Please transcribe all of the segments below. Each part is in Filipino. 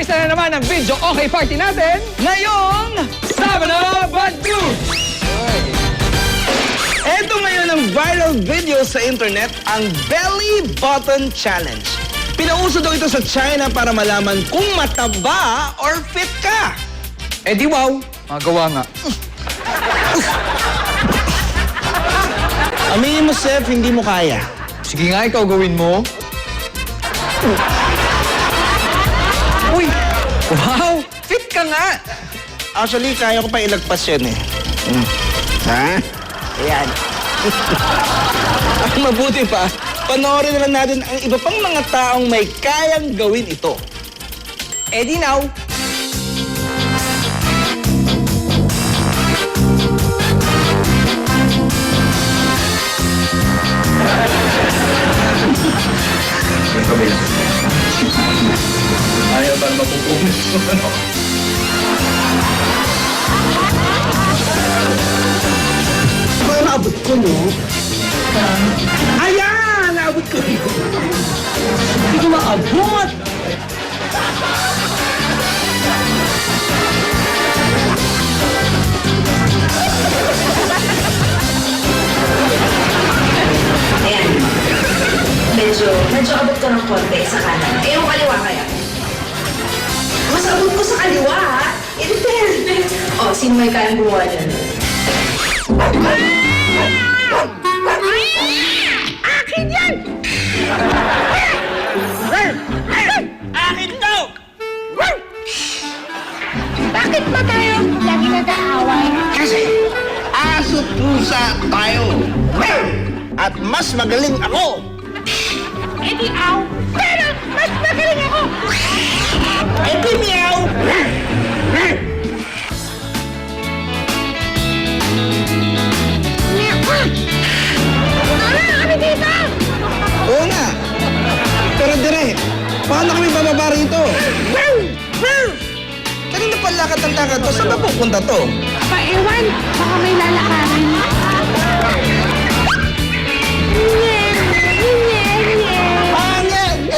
Umpisa na naman ang video okay party natin ngayong Sabado Badu! Ito ngayon ang viral video sa internet, ang Belly Button Challenge. Pinauso daw ito sa China para malaman kung mataba or fit ka. Eh di wow, magawa nga. Aminin mo, Seth, hindi mo kaya. Sige nga, ikaw gawin mo. Uy! Wow! Fit ka nga! Actually, kaya ko pa ilagpas yan eh. Ha? Ayan. Ang mabuti pa, panoorin na lang natin ang iba pang mga taong may kayang gawin ito. Eh di now! Ayaw ba mapupumis mo, ano? Kaya naabot ko, no? Ayan! Naabot ko. Hindi ko maabot! Ayan. Medyo abot ko ng konti sa kanan. Eh, yung kaliwa kaya? Mas abot ko sa kaliwa, ha? In fairness. Oh, sino may kayang gumawa dyan? Akin yan! Akin to! Bakit ba tayo lagi nag-aaway? Kasi aso pusa tayo. At mas magaling ako. Eh di aw, pero mas magaling ako! Eh di meow! Tara kami dito! Oo nga. Pero dire, paano kami bababa rito? Kanina pa lakad ng lakad to. Saan ba pupunta to? Paiwan, baka may lalakarin. Nye, nye, nye. Hangin!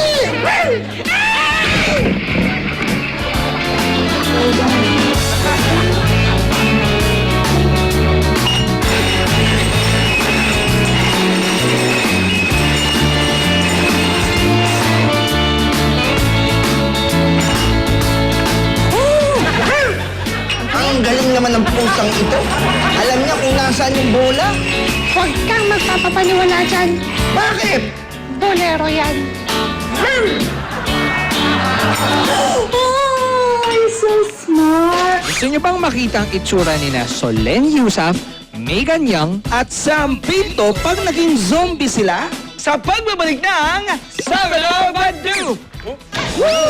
Ang galing naman ng pusang ito. Alam niya kung nasaan yung bola. Huwag kang magpapapaniwala dyan. Bakit? Bolero yan. So smart! Gusto niyo bang makita ang itsura ni na Solen Yusuf, Megan Young, At Sam Pinto pag naging zombie sila? Sa pagbabalik ng Sabado Badu!